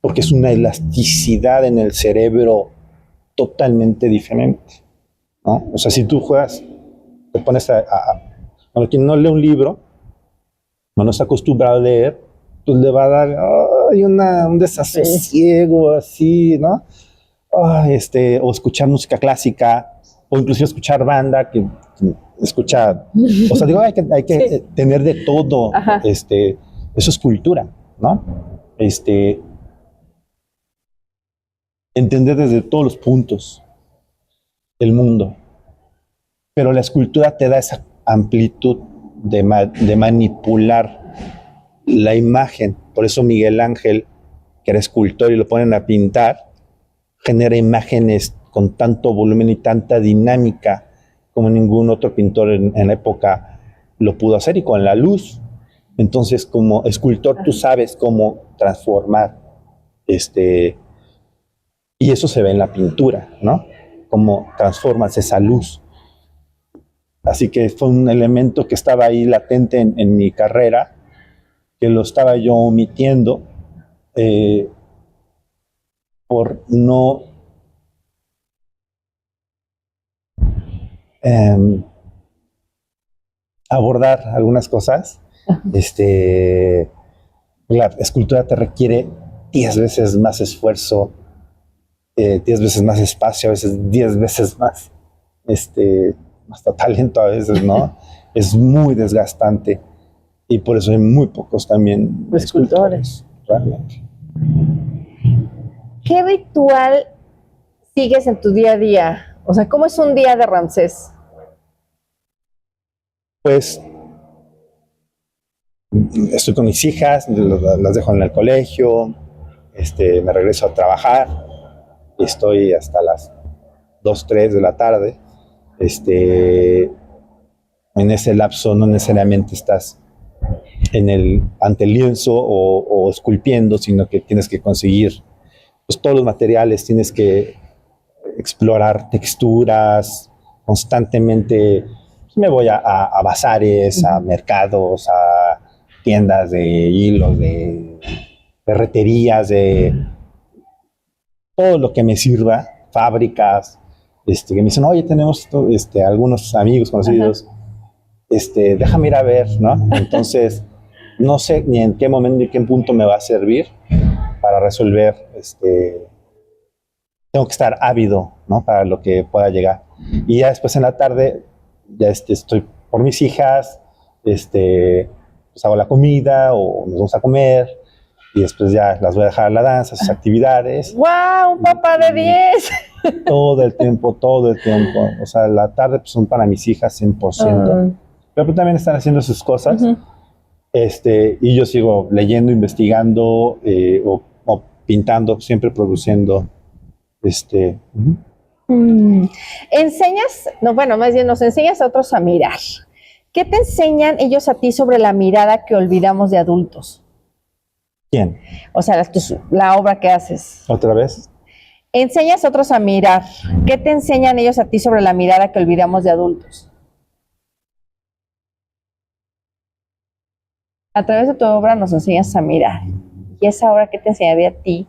Speaker 4: porque es una elasticidad en el cerebro totalmente diferente, ¿no? O sea, si tú juegas, te pones bueno, quien no lee un libro, no está acostumbrado a leer, pues le va a dar un desasosiego así, ¿no? O escuchar música clásica, o inclusive escuchar banda, que escucha, o sea, digo, hay que
Speaker 3: Sí.
Speaker 4: tener de todo,
Speaker 3: Ajá.
Speaker 4: eso es cultura, ¿no? Entender desde todos los puntos el mundo, pero la escultura te da esa amplitud de manipular la imagen. Por eso Miguel Ángel, que era escultor y lo ponen a pintar, genera imágenes con tanto volumen y tanta dinámica como ningún otro pintor en la época lo pudo hacer, y con la luz. Entonces, como escultor, tú sabes cómo transformar, y eso se ve en la pintura, ¿no? Cómo transformas esa luz. Así que fue un elemento que estaba ahí latente en mi carrera, que lo estaba yo omitiendo por no abordar algunas cosas. La escultura te requiere 10 veces más esfuerzo, 10 veces más espacio, a veces 10 veces más, hasta talento a veces, ¿no? Es muy desgastante, y por eso hay muy pocos también escultores, realmente.
Speaker 3: ¿Qué ritual sigues en tu día a día? O sea, ¿cómo es un día de Ramsés?
Speaker 4: Pues estoy con mis hijas, las dejo en el colegio, me regreso a trabajar, estoy hasta las 2, 3 de la tarde. En ese lapso no necesariamente estás ante el lienzo o esculpiendo, sino que tienes que conseguir pues, todos los materiales, tienes que explorar texturas constantemente. Pues, me voy a bazares, a mercados, a tiendas de hilos, de ferreterías, de todo lo que me sirva, fábricas, que me dicen, oye, tenemos esto, algunos amigos conocidos, déjame ir a ver, ¿no? Entonces, no sé ni en qué momento ni en qué punto me va a servir para resolver, tengo que estar ávido, ¿no? Para lo que pueda llegar. Y ya después en la tarde, ya estoy por mis hijas, pues hago la comida o nos vamos a comer, y después ya las voy a dejar a la danza, sus actividades.
Speaker 3: ¡Wow! ¡Un papá de 10!
Speaker 4: Todo el tiempo. O sea, la tarde pues, son para mis hijas 100%. Pero pues, también están haciendo sus cosas. Y yo sigo leyendo, investigando o pintando, siempre produciendo.
Speaker 3: Enseñas, no, bueno, más bien nos enseñas a otros a mirar. ¿Qué te enseñan ellos a ti sobre la mirada que olvidamos de adultos?
Speaker 4: ¿Quién?
Speaker 3: O sea, la obra que haces.
Speaker 4: ¿Otra vez?
Speaker 3: Enseñas a otros a mirar. ¿Qué te enseñan ellos a ti sobre la mirada que olvidamos de adultos? A través de tu obra nos enseñas a mirar. ¿Y esa obra qué te enseñaría a ti?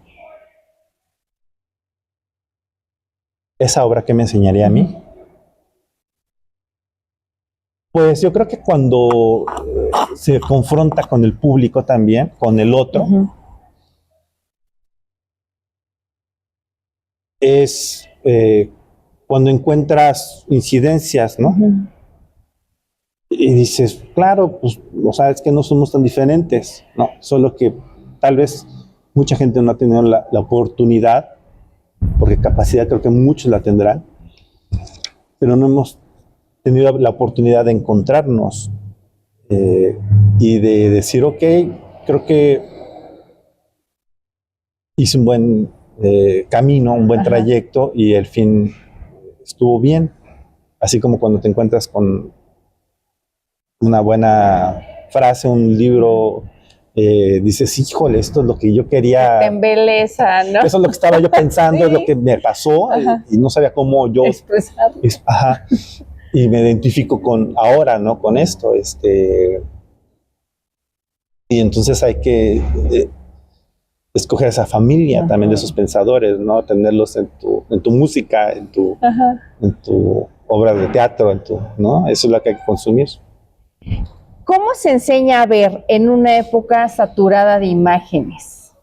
Speaker 4: ¿Esa obra qué me enseñaría a mí? Pues yo creo que cuando se confronta con el público también, con el otro, es cuando encuentras incidencias, ¿no? Y dices, claro, pues, o sea, es que no somos tan diferentes, ¿no? Solo que tal vez mucha gente no ha tenido la oportunidad, porque capacidad creo que muchos la tendrán, pero no hemos tenido la oportunidad de encontrarnos y de decir, ok, creo que hice un buen camino, un buen trayecto, y el fin estuvo bien. Así como cuando te encuentras con una buena frase, un libro dices, híjole, esto es lo que yo quería.
Speaker 3: Te embeleza, ¿no?
Speaker 4: Eso es lo que estaba yo pensando,
Speaker 3: Sí.
Speaker 4: es lo que me pasó y no sabía cómo yo
Speaker 3: Expresarlo.
Speaker 4: ajá, y me identifico con ahora, ¿no? Con esto, y entonces hay que escoger esa familia
Speaker 3: Ajá.
Speaker 4: también de esos pensadores, ¿no? Tenerlos en tu música,
Speaker 3: Ajá.
Speaker 4: en tu obra de teatro, ¿no? Eso es lo que hay que consumir.
Speaker 3: ¿Cómo se enseña a ver en una época saturada de imágenes?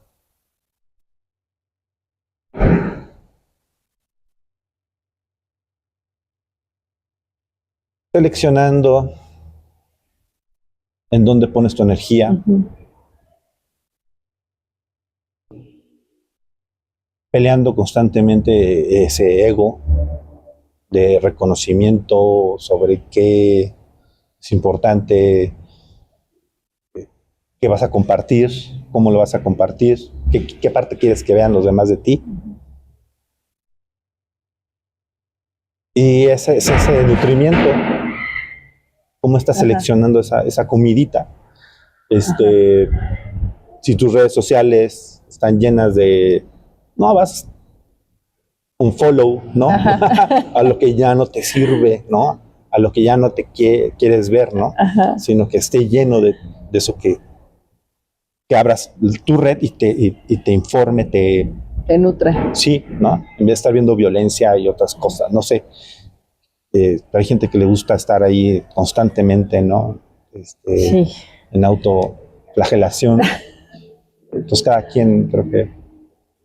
Speaker 4: Seleccionando en dónde pones tu energía, peleando constantemente ese ego de reconocimiento sobre qué es importante, qué vas a compartir, cómo lo vas a compartir, qué parte quieres que vean los demás de ti. Y ese nutrimiento, cómo estás seleccionando esa comidita. Si tus redes sociales están llenas de, no, vas un follow, ¿no? A lo que ya no te sirve, ¿no? A lo que ya no te quieres ver, ¿no?
Speaker 3: Ajá.
Speaker 4: Sino que esté lleno de eso que abras tu red y te informe,
Speaker 3: Te nutre.
Speaker 4: sí, ¿no? En vez de estar viendo violencia y otras cosas, no sé. Pero hay gente que le gusta estar ahí constantemente, ¿no?
Speaker 3: Sí.
Speaker 4: En autoflagelación. Entonces cada quien creo que...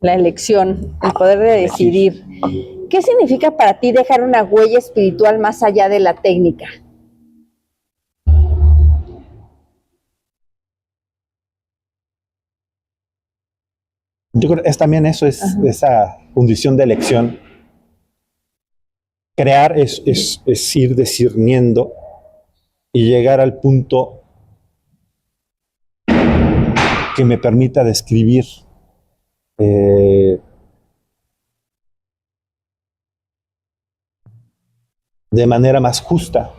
Speaker 3: La elección, el poder de decidir. ¿Qué significa para ti dejar una huella espiritual más allá de la técnica?
Speaker 4: Yo creo que es también eso, es esa condición de elección. Crear es ir discerniendo y llegar al punto que me permita describir de manera más justa.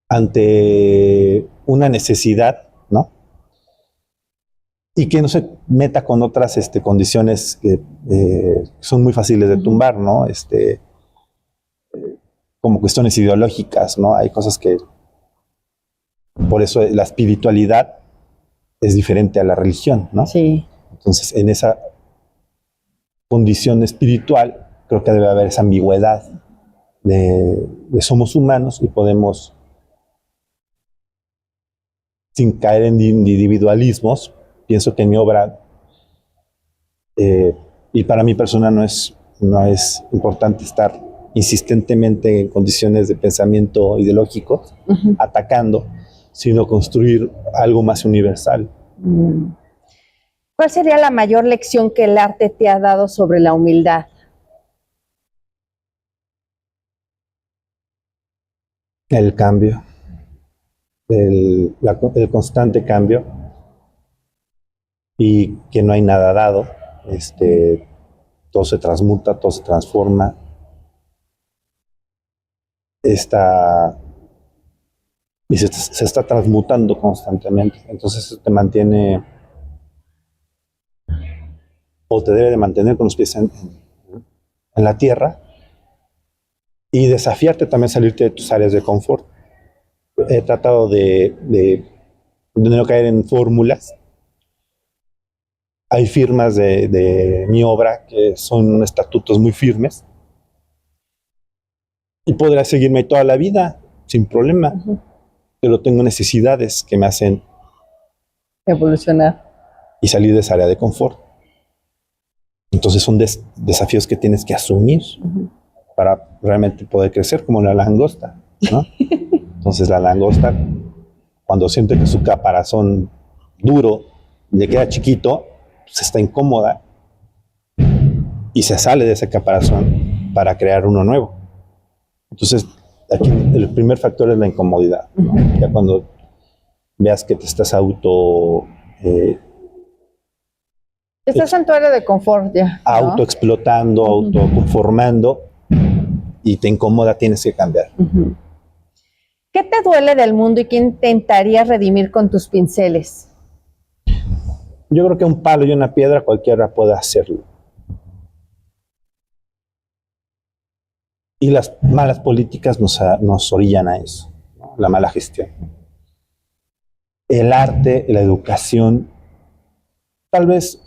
Speaker 4: Ante una necesidad, ¿no? Y que no se meta con otras condiciones que son muy fáciles de tumbar, ¿no? Como cuestiones ideológicas, ¿no? Hay cosas que... Por eso la espiritualidad es diferente a la religión, ¿no?
Speaker 3: Sí.
Speaker 4: Entonces, en esa condición espiritual, creo que debe haber esa ambigüedad de somos humanos y podemos, sin caer en individualismos, pienso que en mi obra, y para mi persona no es importante estar insistentemente en condiciones de pensamiento ideológico, atacando, sino construir algo más universal.
Speaker 3: ¿Cuál sería la mayor lección que el arte te ha dado sobre la humildad?
Speaker 4: El cambio, el constante cambio, y que no hay nada dado, todo se transmuta, todo se transforma. Y se está transmutando constantemente. Entonces eso te mantiene, o te debe de mantener con los pies en la tierra, y desafiarte también a salirte de tus áreas de confort. He tratado de no caer en fórmulas. Hay firmas de mi obra que son estatutos muy firmes, y podrás seguirme toda la vida sin problema, pero tengo necesidades que me hacen
Speaker 3: Evolucionar.
Speaker 4: y salir de esa área de confort. Entonces son desafíos que tienes que asumir para realmente poder crecer, como la langosta, ¿no? Entonces la langosta, cuando siente que su caparazón duro le queda chiquito, pues está incómoda y se sale de ese caparazón para crear uno nuevo. Entonces aquí el primer factor es la incomodidad, ¿no? Ya cuando veas que te estás
Speaker 3: Estás en tu área de confort ya, ¿no?
Speaker 4: autoexplotando, autoconformando, y te incomoda, tienes que cambiar.
Speaker 3: ¿Qué te duele del mundo y qué intentarías redimir con tus pinceles?
Speaker 4: Yo creo que un palo y una piedra cualquiera puede hacerlo. Y las malas políticas nos orillan a eso, ¿no? La mala gestión. El arte, la educación, tal vez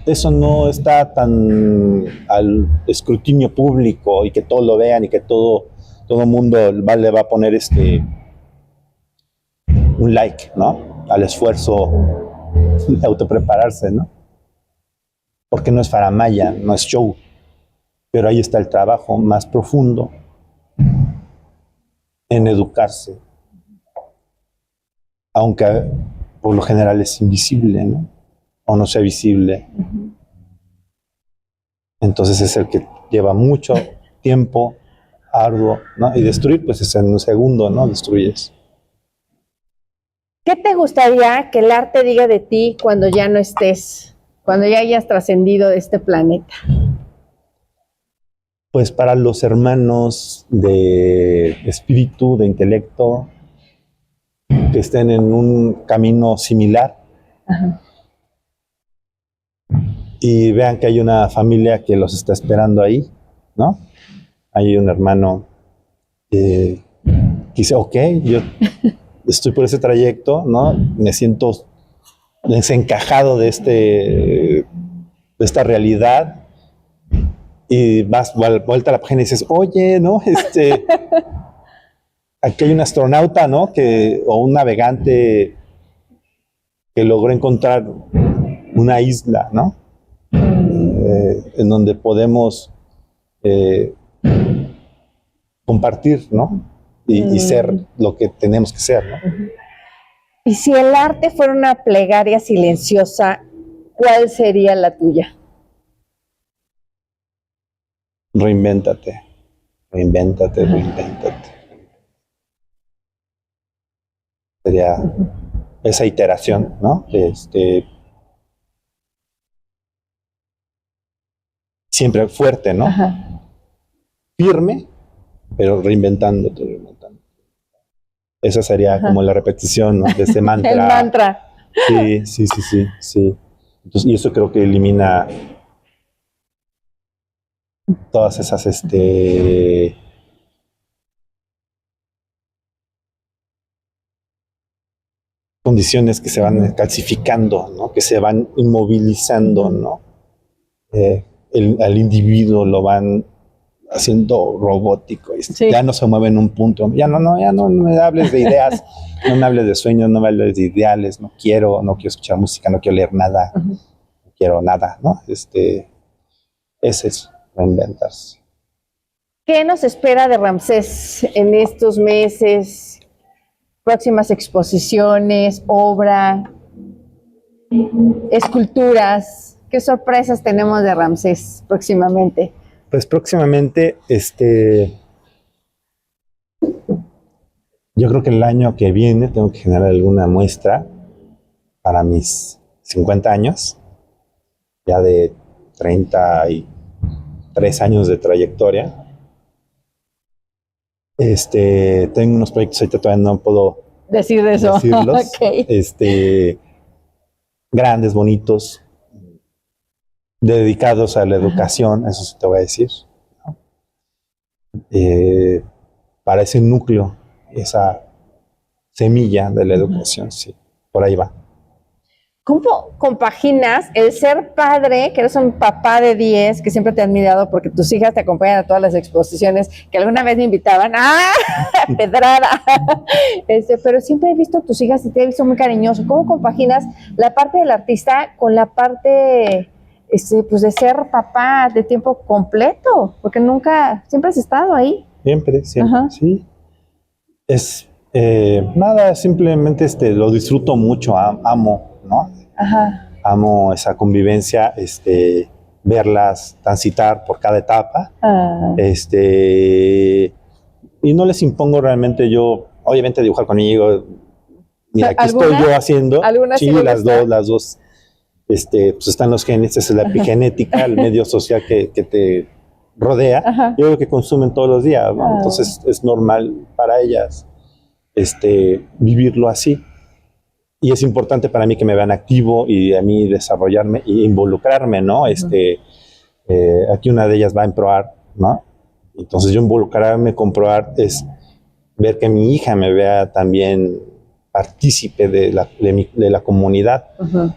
Speaker 4: eso no está tan al escrutinio público y que todos lo vean y que todo mundo le va a poner un like, ¿no? Al esfuerzo de autoprepararse, ¿no? Porque no es faramaya, no es show, pero ahí está el trabajo más profundo en educarse, aunque por lo general es invisible, ¿no? O no sea visible. Entonces es el que lleva mucho tiempo, arduo, ¿no? Y destruir, pues es en un segundo, ¿no? Destruyes.
Speaker 3: ¿Qué te gustaría que el arte diga de ti cuando ya no estés, cuando ya hayas trascendido de este planeta?
Speaker 4: Pues para los hermanos de espíritu, de intelecto, que estén en un camino similar.
Speaker 3: Ajá.
Speaker 4: Y vean que hay una familia que los está esperando ahí, ¿no? Hay un hermano que dice, ok, yo estoy por ese trayecto, ¿no? Me siento desencajado de esta realidad. Y vas vuelta a la página y dices, oye, ¿no? Aquí hay un astronauta, ¿no? O un navegante que logró encontrar una isla, ¿no? En donde podemos compartir, ¿no? Y ser lo que tenemos que ser, ¿no?
Speaker 3: Y si el arte fuera una plegaria silenciosa, ¿cuál sería la tuya?
Speaker 4: Reinvéntate, reinvéntate, reinvéntate. Sería esa iteración, ¿no? Siempre fuerte, ¿no?
Speaker 3: Ajá.
Speaker 4: Firme, pero reinventándote, reinventándote. Esa sería como la repetición, ¿no? De ese mantra.
Speaker 3: El mantra.
Speaker 4: Sí. Entonces, y eso creo que elimina todas esas condiciones que se van calcificando, ¿no? Que se van inmovilizando, ¿no? Al individuo lo van haciendo robótico,
Speaker 3: Sí.
Speaker 4: Ya no se mueve en un punto, ya no me hables de ideas, no me hables de sueños, no me hables de ideales, no quiero escuchar música, no quiero leer nada, no quiero nada, ¿no? Ese es reinventarse.
Speaker 3: ¿Qué nos espera de Ramsés en estos meses? Próximas exposiciones, obra, esculturas. ¿Qué sorpresas tenemos de Ramsés próximamente?
Speaker 4: Pues próximamente, yo creo que el año que viene tengo que generar alguna muestra para mis 50 años, ya de 33 años de trayectoria. Tengo unos proyectos, ahorita todavía no puedo
Speaker 3: Decirlos.
Speaker 4: Okay. Grandes, bonitos, dedicados a la educación, eso sí te voy a decir, ¿no? Para ese núcleo, esa semilla de la educación, sí, por ahí va.
Speaker 3: ¿Cómo compaginas el ser padre, que eres un papá de 10, que siempre te han admirado porque tus hijas te acompañan a todas las exposiciones, que alguna vez me invitaban, pedrada, pero siempre he visto a tus hijas y te he visto muy cariñoso? ¿Cómo compaginas la parte del artista con la parte pues de ser papá de tiempo completo? Porque siempre has estado ahí.
Speaker 4: Siempre,
Speaker 3: Ajá.
Speaker 4: Sí. Nada, simplemente lo disfruto mucho, amo, ¿no?
Speaker 3: Ajá.
Speaker 4: Amo esa convivencia, verlas transitar por cada etapa. Y no les impongo realmente yo, obviamente dibujar conmigo, mira, aquí estoy yo haciendo. Sí, las dos, pues están los genes, es la epigenética, el medio social que te rodea,
Speaker 3: Ajá.
Speaker 4: yo creo que consumen todos los días, ¿no?
Speaker 3: Ah.
Speaker 4: Entonces es normal para ellas vivirlo así. Y es importante para mí que me vean activo y a mí desarrollarme e involucrarme, ¿no? Aquí una de ellas va en ProArt, ¿no? Entonces yo involucrarme con ProArt es ver que mi hija me vea también partícipe de la comunidad.
Speaker 3: Ujú.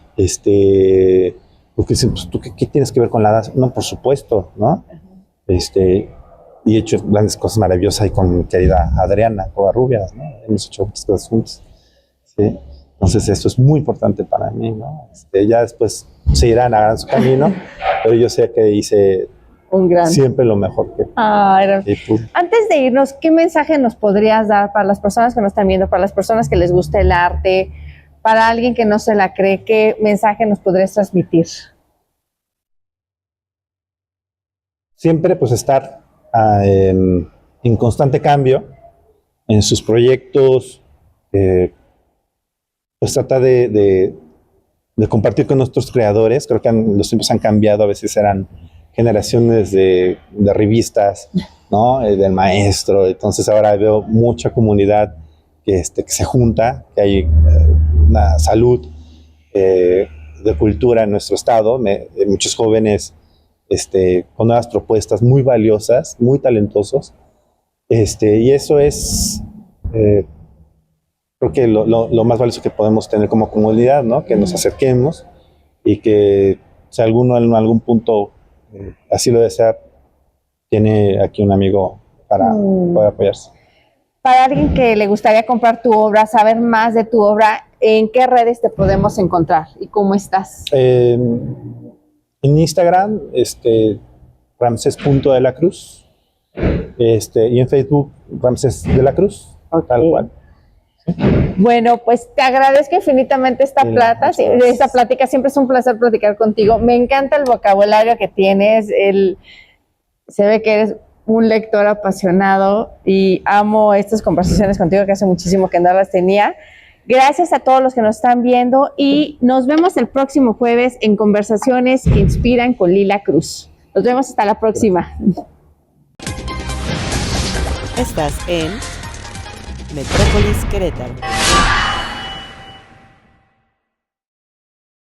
Speaker 4: Porque dicen, pues, ¿tú qué tienes que ver con la danza? No, por supuesto, ¿no? Y he hecho grandes cosas maravillosas ahí con mi querida Adriana Covarrubias, ¿no? Hemos hecho muchas cosas juntos, ¿sí? Entonces esto es muy importante para mí, ¿no? Ya después se irán a su camino, pero yo sé que hice
Speaker 3: Un gran.
Speaker 4: siempre lo mejor que pude.
Speaker 3: Antes de irnos, ¿qué mensaje nos podrías dar para las personas que nos están viendo, para las personas que les gusta el arte, para alguien que no se la cree? ¿Qué mensaje nos podrías transmitir?
Speaker 4: Siempre pues estar en constante cambio en sus proyectos, pues trata de compartir con nuestros creadores. Creo que los tiempos han cambiado, a veces eran generaciones de revistas, ¿no? Del maestro. Entonces ahora veo mucha comunidad que se junta, que hay una salud de cultura en nuestro estado, muchos jóvenes con nuevas propuestas muy valiosas, muy talentosos, y eso es creo que lo más valioso que podemos tener como comunidad, ¿no? Que nos acerquemos y que si alguno en algún punto así lo desea, tiene aquí un amigo para poder apoyarse.
Speaker 3: Para alguien que le gustaría comprar tu obra, saber más de tu obra, ¿en qué redes te podemos encontrar y cómo estás?
Speaker 4: En Instagram, Ramses.delacruz, y en Facebook, Ramses de la Cruz, tal cual.
Speaker 3: Bueno, pues te agradezco infinitamente esta plática. Siempre es un placer platicar contigo. Me encanta el vocabulario que tienes. Se ve que eres un lector apasionado y amo estas conversaciones contigo que hace muchísimo que no las tenía. Gracias a todos los que nos están viendo y nos vemos el próximo jueves en Conversaciones que Inspiran con Lila Cruz. Nos vemos hasta la próxima.
Speaker 1: Estás en Metrópolis Querétaro.